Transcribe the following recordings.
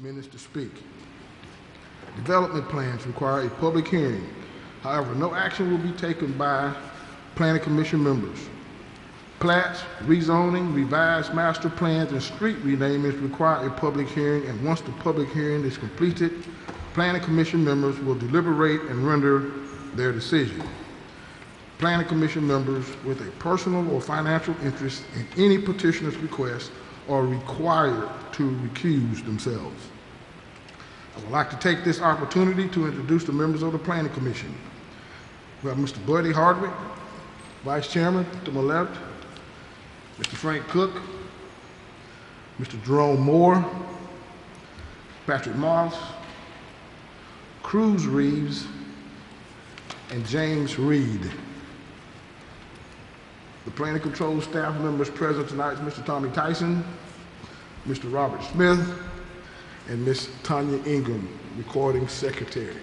minutes to speak. Development plans require a public hearing. However, no action will be taken by Planning Commission members. Plats, rezoning, revised master plans, and street renamings require a public hearing, and once the public hearing is completed, Planning Commission members will deliberate and render their decision. Planning Commission members with a personal or financial interest in any petitioner's request are required to recuse themselves. I would like to take this opportunity to introduce the members of the Planning Commission. We have Mr. Buddy Hardwick, Vice Chairman, to my left, Mr. Frank Cook, Mr. Jerome Moore, Patrick Moss, Cruz Reeves, and James Reed. The Planning Control staff members present tonight is Mr. Tommy Tyson, Mr. Robert Smith, and Ms. Tanya Ingram, Recording Secretary.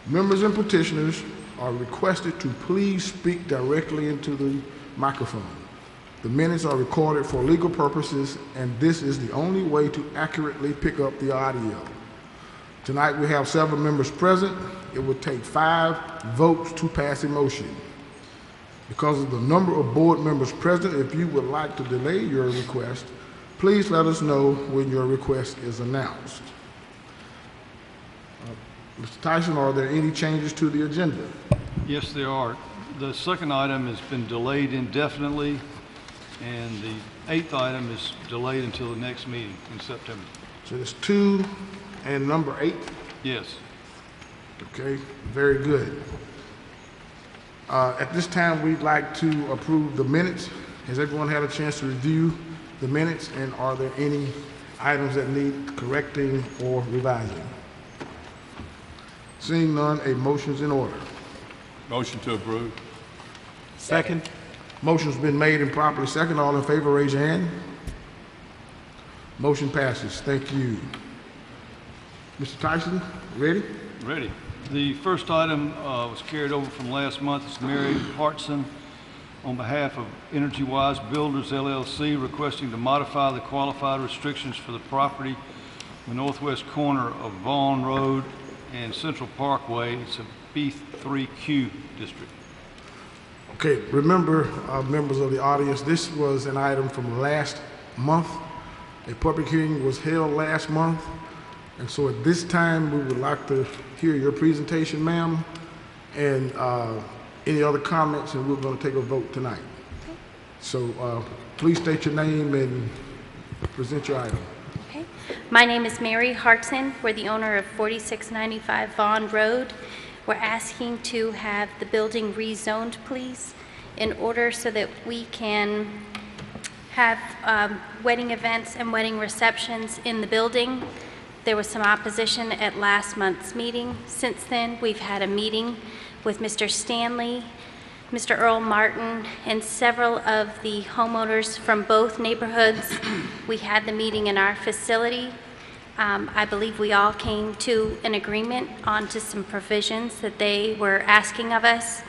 Members and petitioners are requested to please speak directly into the microphone. The minutes are recorded for legal purposes, and this is the only way to accurately pick up the audio. Tonight we have 7 members present. It would take 5 votes to pass a motion. Because of the number of board members present, if you would like to delay your request, please let us know when your request is announced. Mr. Tyson, are there any changes to the agenda? Yes, there are. The second item has been delayed indefinitely, and the 8th item is delayed until the next meeting in September. So there's 2 and number 8? Yes. Okay, very good. At this time, we'd like to approve the minutes. Has everyone had a chance to review the minutes, and are there any items that need correcting or revising? Seeing none, a motion's in order. Motion to approve. Second. Motion's been made and properly second. All in favor, raise your hand. Motion passes. Thank you. Mr. Tyson, ready? Ready. The first item was carried over from last month. It's Mary Hartson on behalf of Energy Wise Builders, LLC, requesting to modify the qualified restrictions for the property in the northwest corner of Vaughn Road and Central Parkway. It's a B3Q district. Okay, remember, members of the audience, this was an item from last month. A public hearing was held last month, and so at this time, we would like to hear your presentation, ma'am, and any other comments, and we're going to take a vote tonight. Okay. So please state your name and present your item. Okay. My name is Mary Hartson. We're the owner of 4695 Vaughn Road. We're asking to have the building rezoned, please, in order so that we can have wedding events and wedding receptions in the building. There was some opposition at last month's meeting. Since then, we've had a meeting with Mr. Stanley, Mr. Earl Martin, and several of the homeowners from both neighborhoods. We had the meeting in our facility. I believe we all came to an agreement onto some provisions that they were asking of us.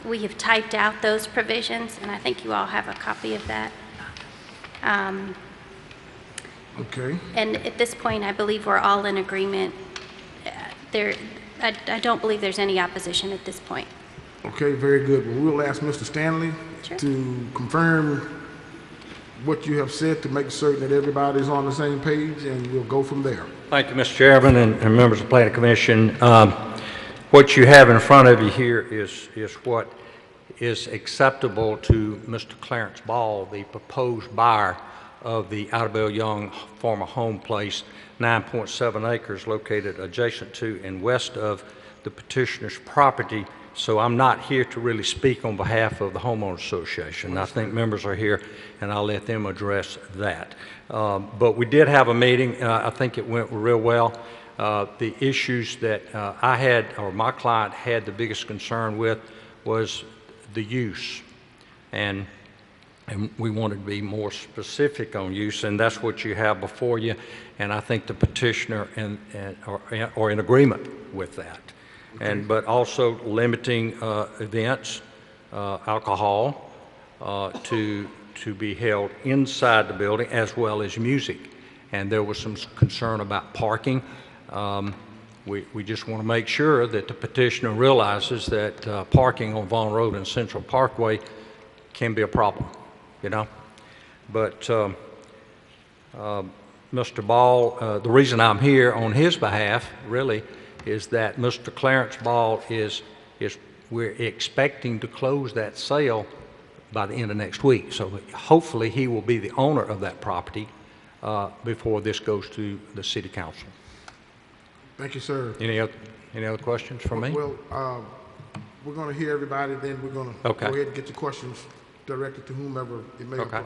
We have typed out those provisions, and I think you all have a copy of that. Okay. And at this point, I believe we're all in agreement. I don't believe there's any opposition at this point. Okay, very good. Well, we'll ask Mr. Stanley to confirm what you have said to make certain that everybody's on the same page, and we'll go from there. Thank you, Mr. Chairman and members of the Planning Commission. What you have in front of you here is what is acceptable to Mr. Clarence Ball, the proposed buyer of the Idabel Young former home place, 9.7 acres located adjacent to and west of the petitioner's property. So I'm not here to really speak on behalf of the homeowners association. I think members are here, and I'll let them address that. But we did have a meeting. I think it went real well. The issues that I had, or my client had the biggest concern with, was the use. And we wanted to be more specific on use, and that's what you have before you. And I think the petitioner are in agreement with that. Okay. But also limiting events, alcohol, to be held inside the building, as well as music. and there was some concern about parking. We just want to make sure that the petitioner realizes that parking on Vaughn Road and Central Parkway can be a problem, you know? But Mr. Ball, the reason I'm here on his behalf, really, is that Mr. Clarence Ball we're expecting to close that sale by the end of next week. So hopefully he will be the owner of that property before this goes to the city council. Thank you, sir. Any other questions from me? Well, we're going to hear everybody, then we're going to Okay. go ahead and get your questions directed to whomever it may Okay.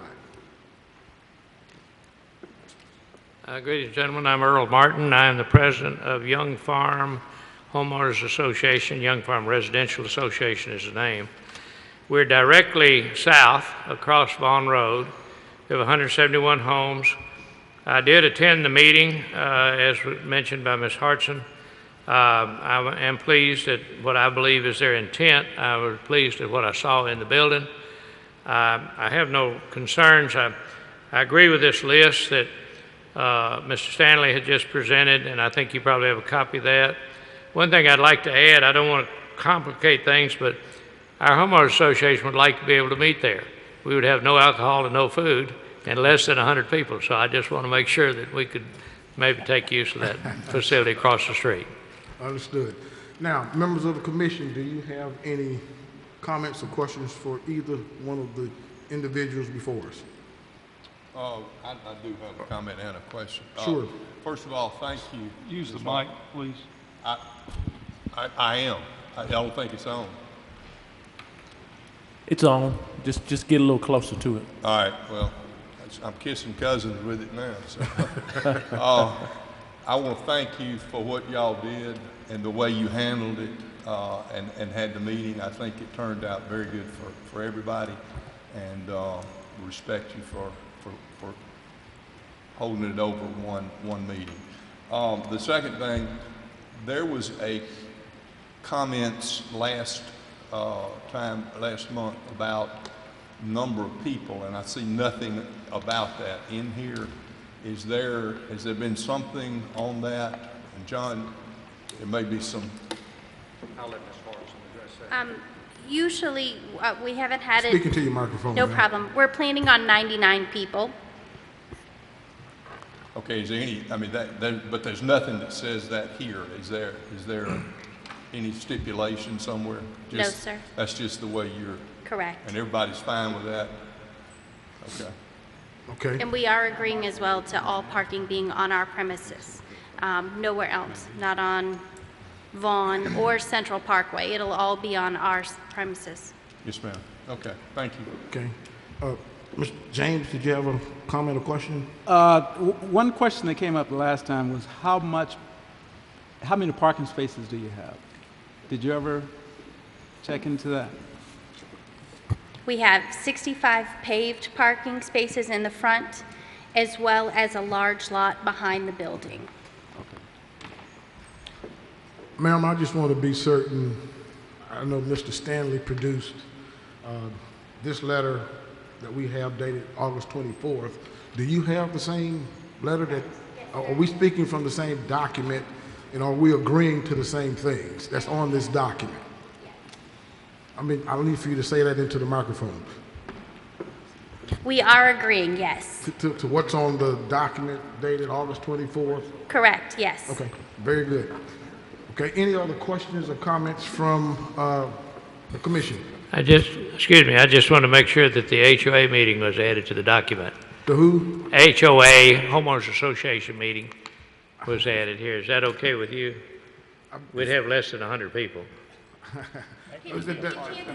apply. Greetings, gentlemen. I'm Earl Martin. I am the president of Young Farm Homeowners Association. Young Farm Residential Association is the name. We're directly south across Vaughn Road. We have 171 homes. I did attend the meeting, as mentioned by Ms. Hartson. I am pleased at what I believe is their intent. I was pleased at what I saw in the building. I have no concerns. I agree with this list that Mr. Stanley had just presented, and I think you probably have a copy of that. One thing I'd like to add, I don't want to complicate things, but our homeowners association would like to be able to meet there. We would have no alcohol and no food and less than 100 people, so I just want to make sure that we could maybe take use of that facility across the street. Understood. Now, members of the commission, do you have any comments or questions for either one of the individuals before us? I do have a comment and a question. Sure. First of all, thank you. Use the Ms. mic, please. I am. I don't think it's on. It's on. Just get a little closer to it. All right, well, I'm kissing cousins with it now. So. I want to thank you for what y'all did and the way you handled it and had the meeting. I think it turned out very good for everybody, and respect you for holding it over one meeting. The second thing, there was a comments last month about number of people, and I see nothing about that in here. Has there been something on that? And John, there may be some. I'll let Ms. Hartson address that. Usually, we haven't had it. Speaking to your microphone. No ma'am. problem. We're planning on 99 people. Okay, is there any? I mean, but there's nothing that says that here. Is there any stipulation somewhere? No, sir. That's just the way you're. Correct. And everybody's fine with that. Okay. Okay. And we are agreeing as well to all parking being on our premises, nowhere else, not on Vaughn or Central Parkway. It'll all be on our premises. Yes, ma'am. Okay. Thank you. Okay. Mr. James, did you have a comment or question? One question that came up the last time was how many parking spaces do you have? Did you ever check into that? We have 65 paved parking spaces in the front, as well as a large lot behind the building. Ma'am, I just want to be certain. I know Mr. Stanley produced this letter that we have dated August 24th. Do you have the same letter that, are we speaking from the same document, and are we agreeing to the same things that's on this document? I mean, I need for you to say that into the microphone. We are agreeing, yes. To what's on the document dated August 24th? Correct, yes. Okay, very good. Okay, any other questions or comments from the commission? I just want to make sure that the HOA meeting was added to the document. The who? HOA, Homeowners Association meeting, was added here. Is that okay with you? We'd have less than 100 people. Can you think about it?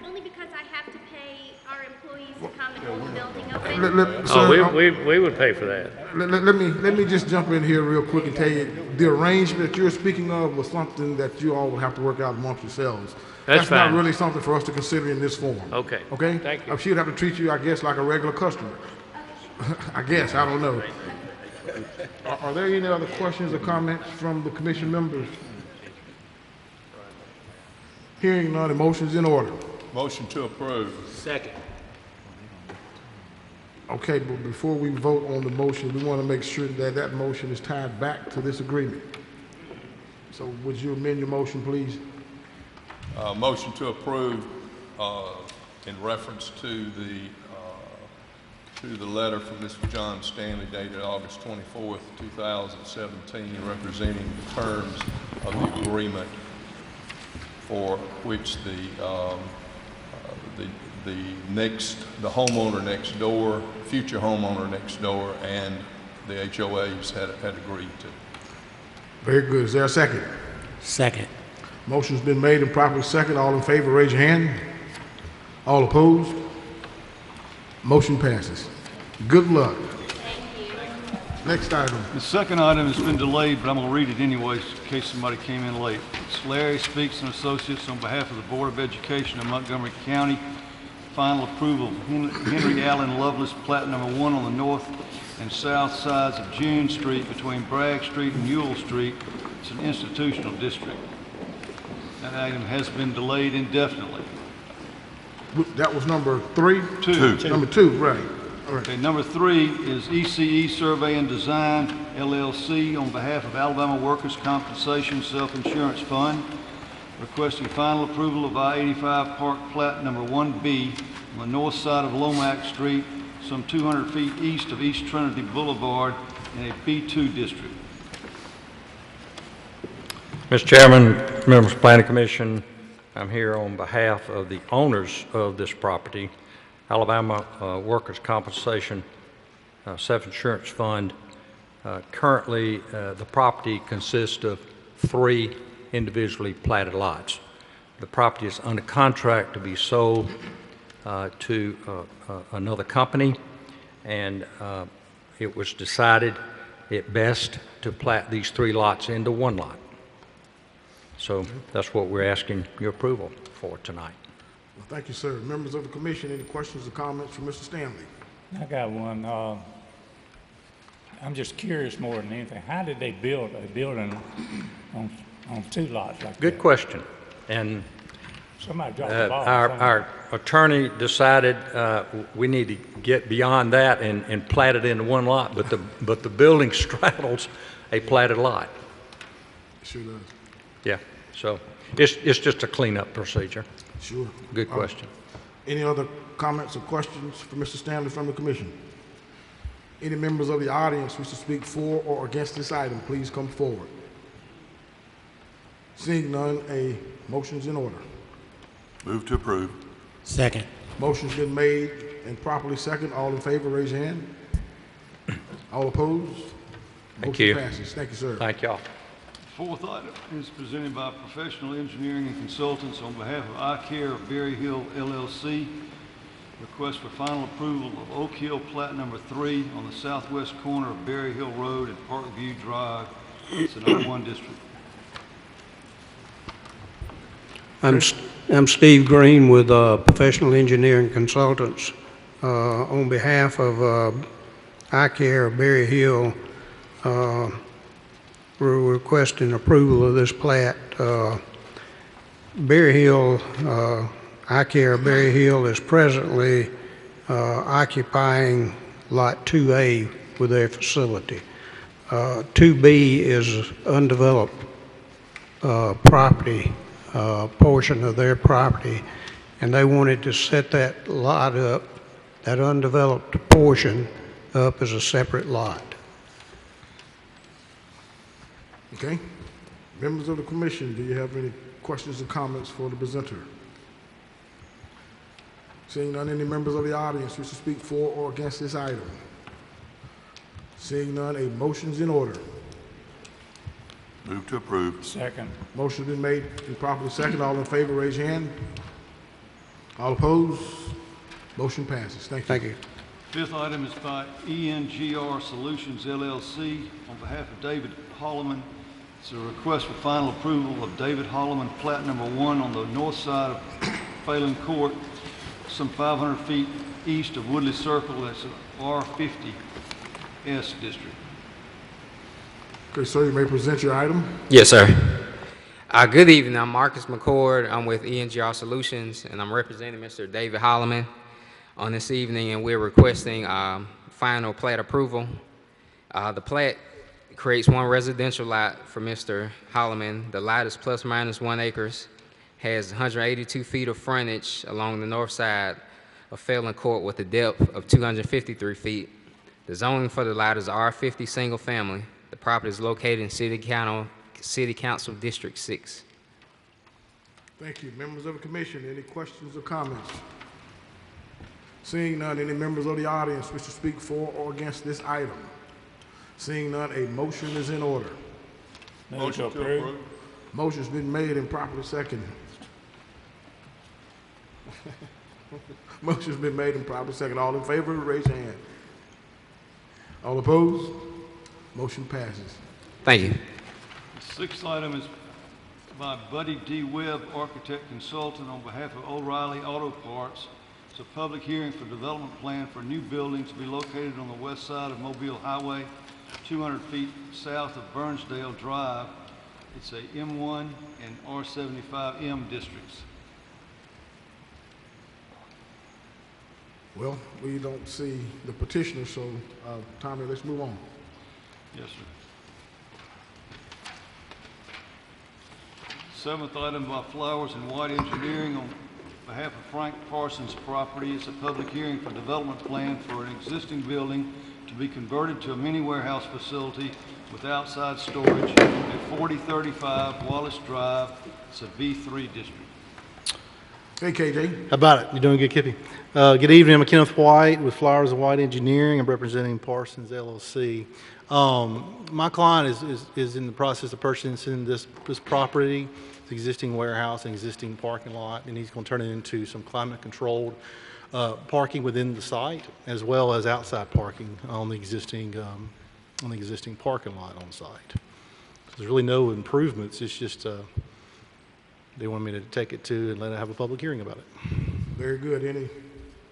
Only because I have to pay our employees to come and hold the building open. Sir, We would pay for that. let me just jump in here real quick and tell you, the arrangement that you're speaking of was something that you all would have to work out amongst yourselves. That's not fine. really something for us to consider in this form. Okay. Okay? Thank you. She would have to treat you, I guess, like a regular customer. I guess, I don't know. Are there any other questions or comments from the commission members? Hearing none, the motion's in order. Motion to approve. Second. Okay, but before we vote on the motion, we want to make sure that that motion is tied back to this agreement. So would you amend your motion, please? Motion to approve in reference to the letter from Mr. John Stanley dated August 24th, 2017, representing the terms of the agreement for which the homeowner next door, future homeowner next door, and the HOAs had agreed to. Very good. Is there a second? Second. Motion's been made and properly second. All in favor, raise your hand. All opposed? Motion passes. Good luck. Thank you. Next item. The second item has been delayed, but I'm going to read it anyways in case somebody came in late. It's Larry Speaks and Associates on behalf of the Board of Education of Montgomery County. Final approval of Henry Allen Lovelace Plat number 1 on the north and south sides of June Street between Bragg Street and Ewell Street. It's an institutional district. That item has been delayed indefinitely. That was number 3? Two. Number 2, right. All right. Okay, number 3 is ECE Survey and Design, LLC, on behalf of Alabama Workers' Compensation Self-Insurance Fund, requesting final approval of I-85 Park Plat number 1B on the north side of Lomax Street, some 200 feet east of East Trinity Boulevard in a B2 district. Mr. Chairman, members of the Planning Commission, I'm here on behalf of the owners of this property, Alabama Workers' Compensation Self-Insurance Fund. Currently, the property consists of 3 individually platted lots. The property is under contract to be sold to another company, and it was decided it best to plat these 3 lots into 1 lot. So that's what we're asking your approval for tonight. Well, thank you, sir. Members of the commission, any questions or comments from Mr. Stanley? I got one. I'm just curious more than anything. How did they build a building on 2 lots like that? Good question. And Somebody dropped the ball. our attorney decided we need to get beyond that and plat it into 1 lot, but the building straddles a platted lot. Sure does. Yeah, so it's just a cleanup procedure. Sure. Good question. Any other comments or questions for Mr. Stanley from the commission? Any members of the audience wish to speak for or against this item, please come forward. Seeing none, a motion's in order. Move to approve. Second. Motion's been made and properly second. All in favor, raise your hand. All opposed? Thank you. Motion passes. Thank you, sir. Thank y'all. Fourth item is presented by Professional Engineering and Consultants on behalf of iCare of Berry Hill LLC. Request for final approval of Oak Hill Plat number 3 on the southwest corner of Berry Hill Road and Parkview Drive. It's an R1 district. I'm Steve Green with Professional Engineering Consultants. On behalf of iCare of Berry Hill, we're requesting approval of this plat. Berry Hill, iCare of Berry Hill is presently occupying Lot 2A with their facility. 2B is undeveloped property, portion of their property, and they wanted to set that lot up, that undeveloped portion, up as a separate lot. Okay. Members of the commission, do you have any questions or comments for the presenter? Seeing none, any members of the audience wish to speak for or against this item? Seeing none, a motion's in order. Move to approve. Second. Motion's been made and properly second. All in favor, raise your hand. All opposed? Motion passes. Thank you. Thank you. Fifth item is by ENGR Solutions LLC on behalf of David Holloman. It's a request for final approval of David Holloman Plat number 1 on the north side of Phelan Court, some 500 feet east of Woodley Circle. That's an R50S district. Okay, sir, you may present your item. Yes, sir. Good evening. I'm Marcus McCord. I'm with ENGR Solutions, and I'm representing Mr. David Holloman. on this evening, and we're requesting final plat approval. The plat creates one residential lot for Mr. Holloman. The lot is plus minus 1 acre, has 182 feet of frontage along the north side of Phelan Court with a depth of 253 feet. The zoning for the lot is R50 single family. The property is located in City Council District 6. Thank you. Members of the commission, any questions or comments? Seeing none, any members of the audience wish to speak for or against this item? Seeing none, a motion is in order. Motion to approve. Motion's been made and properly seconded. Motion's been made and properly seconded. All in favor, raise your hand. All opposed? Motion passes. Thank you. The sixth item is by Buddy D. Webb, architect consultant, on behalf of O'Reilly Auto Parts. It's a public hearing for development plan for a new building to be located on the west side of Mobile Highway, 200 feet south of Burnsdale Drive. It's a M1 and R75M districts. Well, we don't see the petitioner, so Tommy, let's move on. Yes, sir. Seventh item by Flowers and White Engineering on behalf of Frank Parsons' property. It's a public hearing for development plan for an existing building to be converted to a mini warehouse facility with outside storage at 4035 Wallace Drive. It's a B3 district. Hey, KJ. How about it? You're doing good, Kippy. Good evening. I'm Kenneth White with Flowers and White Engineering. I'm representing Parsons LLC. My client is in the process of purchasing this property. It's existing warehouse and existing parking lot, and he's going to turn it into some climate-controlled parking within the site, as well as outside parking on the existing parking lot on site. There's really no improvements. It's just they want me to take it to and let it have a public hearing about it. Very good. Any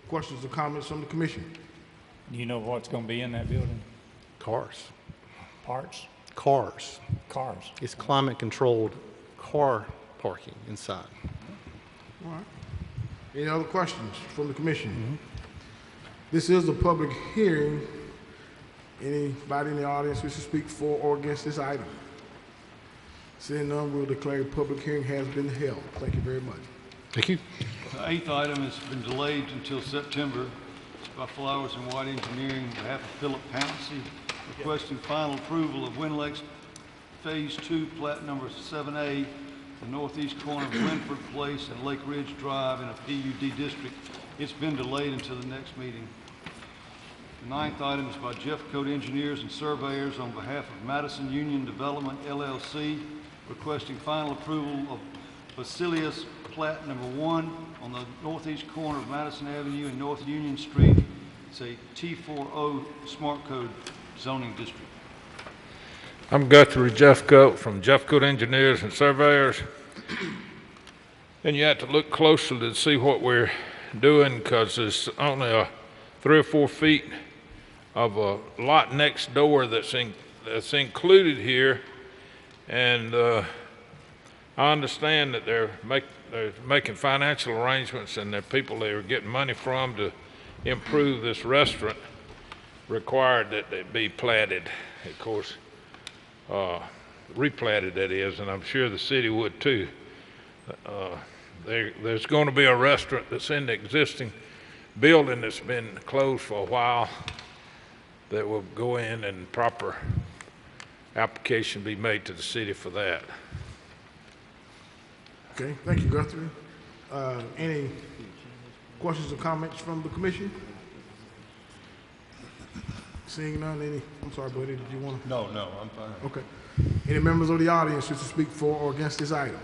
questions or comments from the commission? Do you know what's going to be in that building? Cars. Parts? Cars. Cars. It's climate-controlled car parking inside. All right. Any other questions from the commission? This is a public hearing. Anybody in the audience wish to speak for or against this item? Seeing none, we'll declare the public hearing has been held. Thank you very much. Thank you. The eighth item has been delayed until September. It's by Flowers and White Engineering on behalf of Philip Pouncey, requesting final approval of Wind Lakes Phase 2, plat number 7A, the northeast corner of Winford Place and Lake Ridge Drive in a PUD district. It's been delayed until the next meeting. The ninth item is by Jeff Code Engineers and Surveyors on behalf of Madison Union Development, LLC, requesting final approval of Basilius plat number 1 on the northeast corner of Madison Avenue and North Union Street. It's a T40 Smart Code zoning district. I'm Guthrie Jeffcoat from Jeffcoat Engineers and Surveyors. And you have to look closely to see what we're doing, because there's only 3 or 4 feet of a lot next door that's included here. And I understand that they're making financial arrangements, and there are people they are getting money from to improve this restaurant. Required that they be platted, of course, replatted that is, and I'm sure the city would too. There's going to be a restaurant that's in the existing building that's been closed for a while that will go in, and proper application be made to the city for that. Okay, thank you, Guthrie. Any questions or comments from the commission? Seeing none, I'm sorry, buddy, did you want to? No, I'm fine. Okay. Any members of the audience wish to speak for or against this item?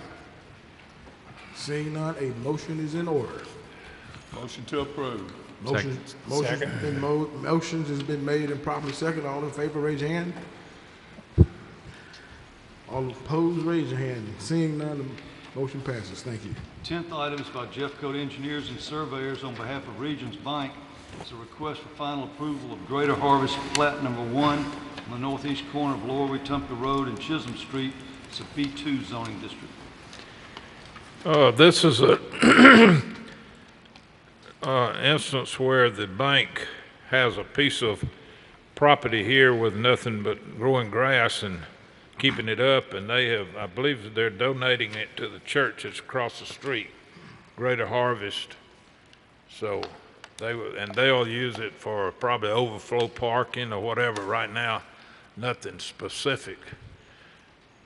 Seeing none, a motion is in order. Motion to approve. Motions has been made and properly seconded. All in favor, raise your hand. All opposed, raise your hand. Seeing none, the motion passes. Thank you. 10th item is by Jeff Code Engineers and Surveyors on behalf of Regions Bank. It's a request for final approval of Greater Harvest plat number 1 on the northeast corner of Lower Wetumpka Road and Chisholm Street. It's a B2 zoning district. This is instance where the bank has a piece of property here with nothing but growing grass and keeping it up, and they have, I believe that they're donating it to the church that's across the street, Greater Harvest. So they'll use it for probably overflow parking or whatever. Right now, nothing specific.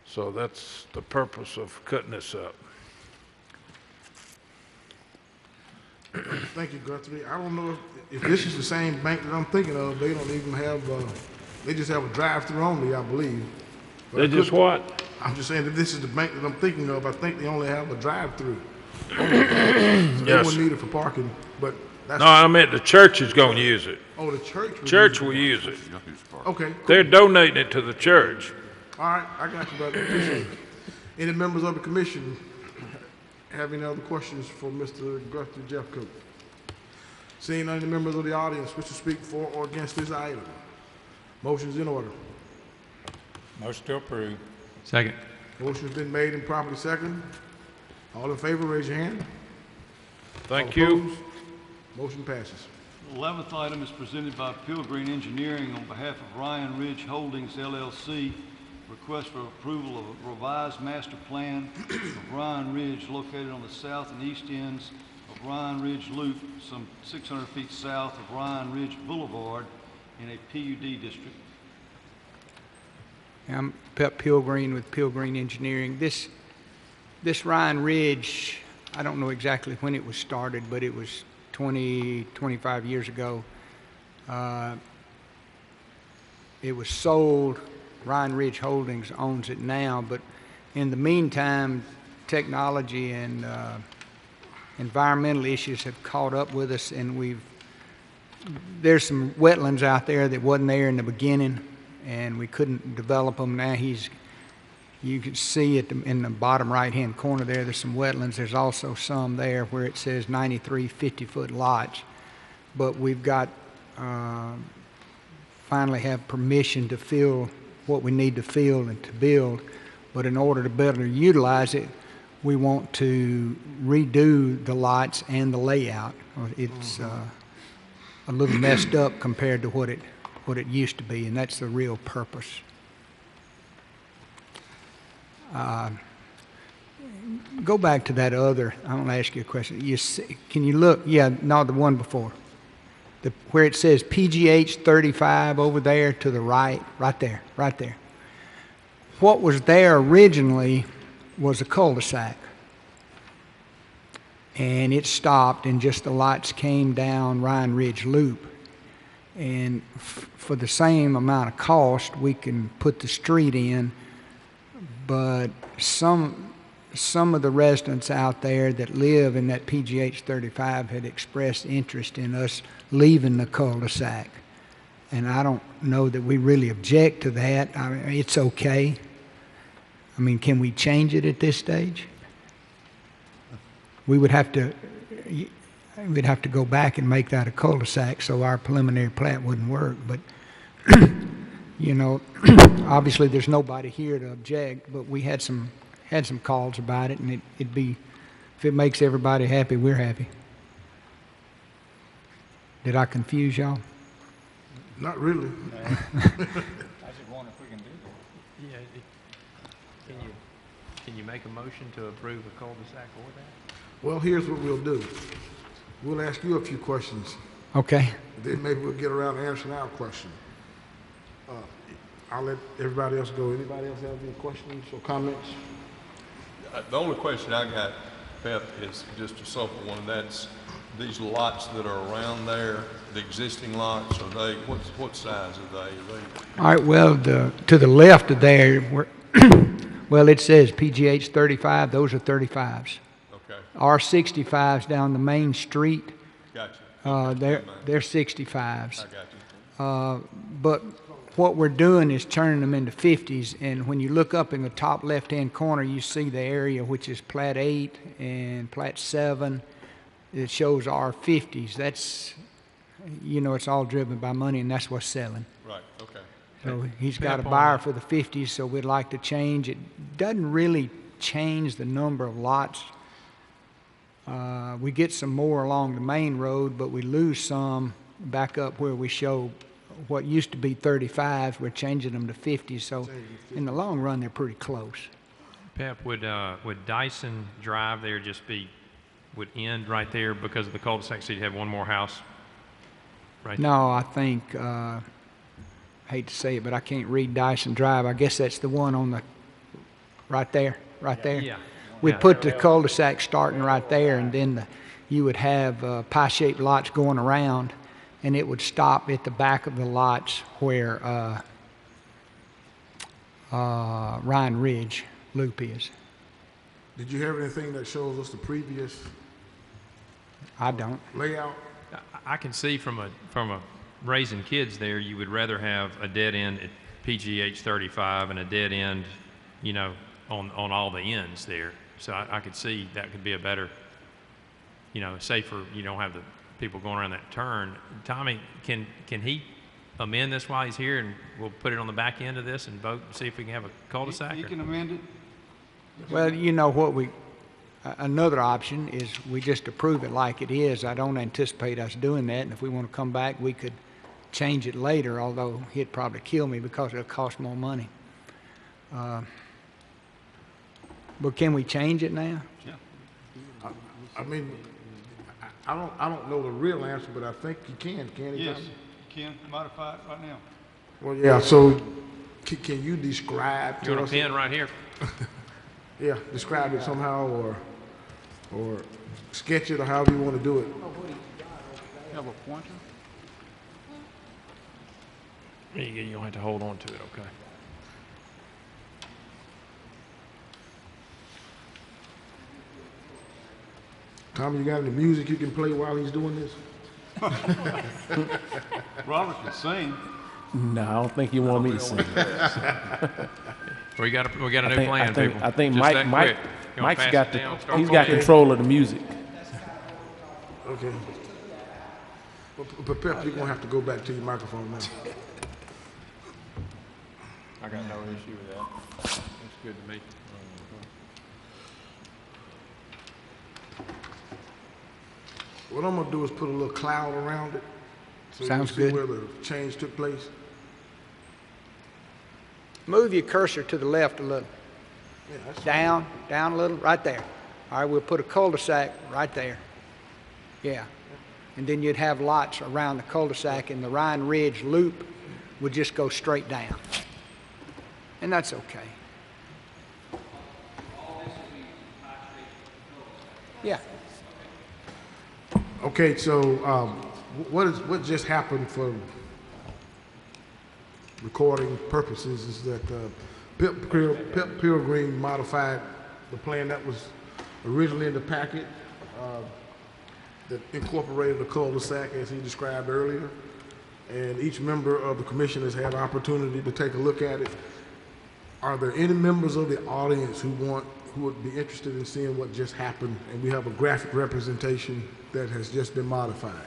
So that's the purpose of cutting this up. Thank you, Guthrie. I don't know if this is the same bank that I'm thinking of. They don't even have, they just have a drive-through only, I believe. But They just what? I'm just saying, if this is the bank that I'm thinking of, I think they only have a drive-through. So they Yes. wouldn't need it for parking, but that's. No, I meant the church is going to use it. Oh, the church? Church will use it. Okay, cool. They're donating it to the church. All right, I got you, brother. Appreciate it. Any members of the commission have any other questions for Mr. Guthrie Jeffcoat? Seeing none of the members of the audience wish to speak for or against this item. Motion's in order. Motion to approve. Second. Motion's been made and properly second. All in favor, raise your hand. Thank All you. opposed? Motion passes. The 11th item is presented by Pilgreen Engineering on behalf of Ryan Ridge Holdings LLC. Request for approval of a revised master plan of Ryan Ridge located on the south and east ends of Ryan Ridge Loop, some 600 feet south of Ryan Ridge Boulevard in a PUD district. I'm Pep Pilgreen with Pilgreen Engineering. This Ryan Ridge, I don't know exactly when it was started, but it was 25 years ago. It was sold. Ryan Ridge Holdings owns it now, but in the meantime, technology and environmental issues have caught up with us, and there's some wetlands out there that wasn't there in the beginning, and we couldn't develop them. Now you can see in the bottom right-hand corner there's some wetlands. There's also some there where it says 93 50-foot lots, but we've got finally have permission to fill what we need to fill and to build, but in order to better utilize it, we want to redo the lots and the layout. It's a little messed up compared to what it used to be, and that's the real purpose. Go back to that other. I want to ask you a question. Can you look? Yeah, no, the one before. Where it says PGH 35 over there to the right, right there. What was there originally was a cul-de-sac. And it stopped and just the lights came down Ryan Ridge Loop. And for the same amount of cost, we can put the street in, but some of the residents out there that live in that PGH 35 had expressed interest in us leaving the cul-de-sac. And I don't know that we really object to that. I mean, it's okay. I mean, can we change it at this stage? We'd have to go back and make that a cul-de-sac so our preliminary plat wouldn't work. But, you know, obviously there's nobody here to object, but we had some calls about it, and it'd be, if it makes everybody happy, we're happy. Did I confuse y'all? Not really. I just wonder if we can do that. Yeah, can you make a motion to approve a cul-de-sac or that? Well, here's what we'll do. We'll ask you a few questions. Okay. Then maybe we'll get around to answering our question. I'll let everybody else go. Anybody else have any questions or comments? The only question I got, Pep, is just a simple one, and that's these lots that are around there, the existing lots, are they, what size are they? All right, well, to the left of there, well, it says PGH 35, those are 35s. Okay. Our 65s down the main street, Gotcha. they're 65s. I got you. But what we're doing is turning them into 50s, and when you look up in the top left-hand corner, you see the area which is Plat 8 and Plat 7. It shows our 50s. That's, you know, it's all driven by money, and that's what's selling. Right, okay. So he's got a buyer for the 50s, so we'd like to change. It doesn't really change the number of lots We get some more along the main road, but we lose some back up where we show what used to be 35, we're changing them to 50, so in the long run, they're pretty close. Pep, would Dyson Drive there just would end right there because of the cul-de-sac, so you'd have one more house right there? No, I think, hate to say it, but I can't read Dyson Drive. I guess that's the one on the, right there. Yeah. We'd Yeah. put the cul-de-sac starting right there, and then you would have pie-shaped lots going around, and it would stop at the back of the lots where Ryan Ridge Loop is. Did you have anything that shows us the previous I don't. layout? I can see from a raising kids there, you would rather have a dead end at PGH 35 and a dead end, you know, on all the ends there. So I could see that could be a better, you know, safer. You don't have the people going around that turn. Tommy, can he amend this while he's here, and we'll put it on the back end of this and vote and see if we can have a cul-de-sac? You can amend it. Well, you know what another option is we just approve it like it is. I don't anticipate us doing that, and if we want to come back, we could change it later, although he'd probably kill me because it'll cost more money. But can we change it now? Yeah. I mean, I don't know the real answer, but I think you can he? Yes, Tommy? you can modify it right now. Well, yeah, so can you describe You to want a us? pen right here? Yeah, describe it somehow or sketch it or however you want to do it. You have a pointer? You don't have to hold on to it, okay? Tommy, you got any music you can play while he's doing this? Robert can sing. No, I don't think you want me to sing. We got a new plan, people. I think Just Mike, that Mike, quick. You wanna Mike's pass got it the, down? Start he's got playing. control of the music. Okay. But Pep, you're gonna have to go back to your microphone now. I got no issue with that. That's good to me. What I'm gonna do is put a little cloud around it. So Sounds you can see good. where the change took place. Move your cursor to the left a little. Yeah, that's Down a little, right there. All right, we'll put a cul-de-sac right there. Yeah. And then you'd have lots around the cul-de-sac, and the Ryan Ridge Loop would just go straight down. And that's okay. Yeah. Okay, so what just happened for recording purposes is that Pip Pilgrim modified the plan that was originally in the packet that incorporated the cul-de-sac as he described earlier. And each member of the commission has had opportunity to take a look at it. Are there any members of the audience who would be interested in seeing what just happened? And we have a graphic representation that has just been modified.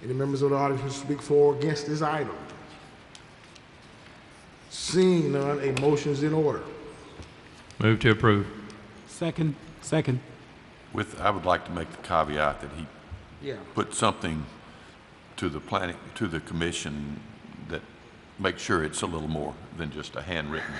Any members of the audience who speak for or against this item? Seeing none, a motion is in order. Move to approve. Second. I would like to make the caveat that he Yeah. put something to the commission that makes sure it's a little more than just a handwritten,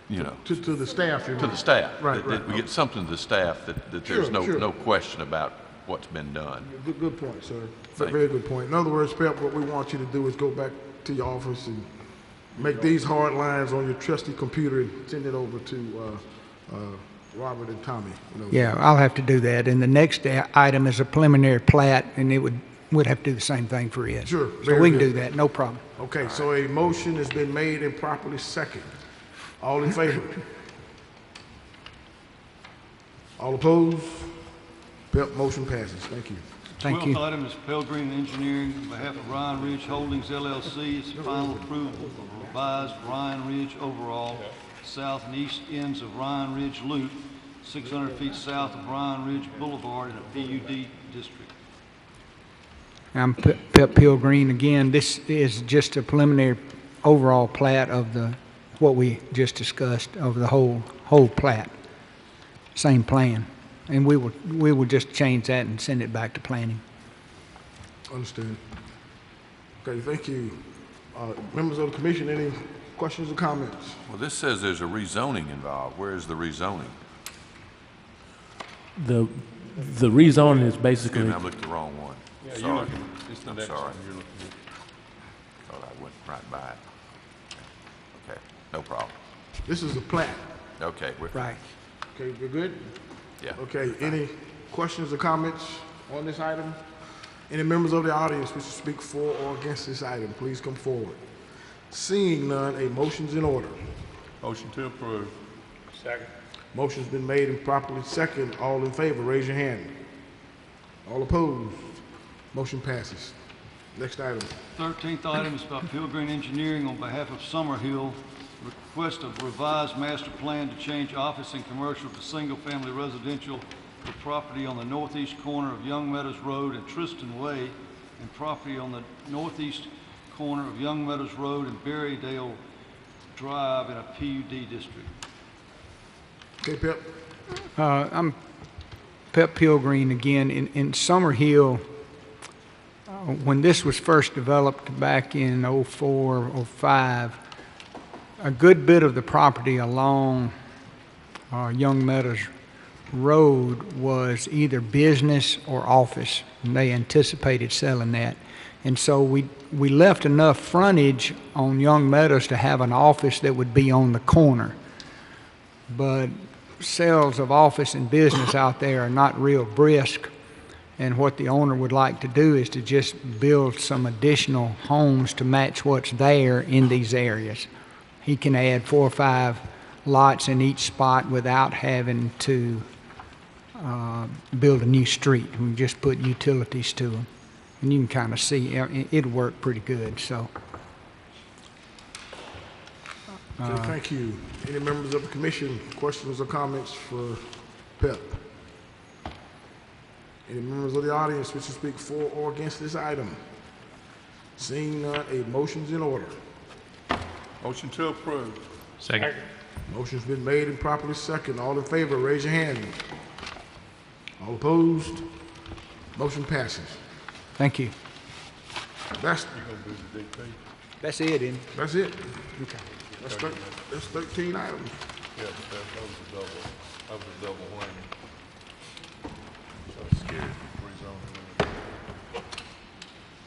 you know, To the staff, you to mean? the staff. Right, That right. we get something to the staff that there's Sure. no question about what's been done. Good point, sir. Thank Very good point. In other words, Pep, what we want you to do is go back to your office and make these hard lines on your trusty computer and send it over to Robert and Tommy. You know. Yeah, I'll have to do that. And the next item is a preliminary plat, and we'd have to do the same thing for it. Sure, So very we can good. do that, no problem. Okay, so a motion has been made and properly seconded. All in favor? All opposed? Pep, motion passes. Thank you. Thank you. 12th item is Pellegrin Engineering on behalf of Ryan Ridge Holdings LLC. It's final approval of revised Ryan Ridge overall, south and east ends of Ryan Ridge Loop, 600 feet south of Ryan Ridge Boulevard in a PUD district. I'm Pep Pilgreen again. This is just a preliminary overall plat of what we just discussed over the whole whole plat, same plan. And we will just change that and send it back to planning. Understand. Okay, thank you. Members of the commission, any questions or comments? Well, this says there's a rezoning involved. Where is the rezoning? The rezoning is basically, Excuse me, I looked the wrong one. Yeah, you're Sorry. looking, it's the I'm next sorry. one you're looking at. Thought I went right by it. Okay, no problem. This is a plat. Okay, we're. Right. Okay, we're good? Yeah. Okay, any questions or comments on this item? Any members of the audience wish to speak for or against this item, please come forward. Seeing none, a motion's in order. Motion to approve. Second. Motion's been made and properly second. All in favor, raise your hand. All opposed? Motion passes. Next item. 13th item is about Pilgrim Engineering on behalf of Summerhill. Request of revised master plan to change office and commercial to single-family residential for property on the northeast corner of Young Meadows Road and Tristan Way, and property on the northeast corner of Young Meadows Road and Berrydale Drive in a PUD district. Okay, Pep. I'm Pep Pilgreen again. In Summerhill, when this was first developed back in '04, '05, a good bit of the property along Young Meadows Road was either business or office, and they anticipated selling that. And so we left enough frontage on Young Meadows to have an office that would be on the corner. But sales of office and business out there are not real brisk, and what the owner would like to do is to just build some additional homes to match what's there in these areas. He can add 4 or 5 lots in each spot without having to build a new street. We just put utilities to them, and you can kind of see it'll work pretty good. So. Okay, thank you. Any members of the commission, questions or comments for Pep? Any members of the audience wish to speak for or against this item? Seeing none, a motion's in order. Motion to approve. Second. Motion's been made and properly second. All in favor, raise your hand. All opposed? Motion passes. Thank you. That's That's it, isn't it? That's it. Okay. That's 13 items. Yeah, that was a double. That was a double whammy. So I'm scared rezoning.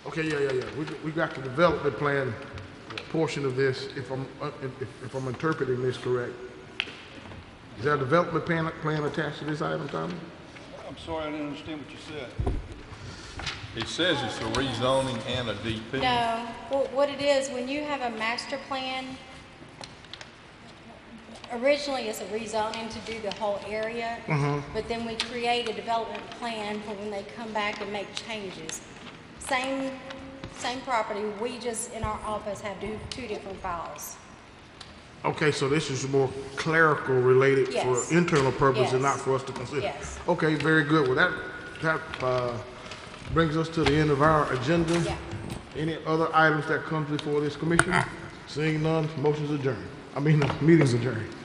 Okay, yeah. We got the development plan portion of this, if I'm interpreting this correct. Is there a development plan attached to this item, Tommy? I'm sorry, I didn't understand what you said. It says it's a rezoning and a DP. No, well, what it is, when you have a master plan, originally it's a rezoning to do the whole area, but then we create a development plan for when they come back and make changes. Same property, we just, in our office, have two different files. Okay, so this is more clerical related Yes. for internal purposes and Yes. not for us to consider. Yes. Okay, very good. Well, that brings us to the end of our agenda. Yeah. Any other items that comes before this commission? Seeing none, motion's adjourned. Meeting's adjourned.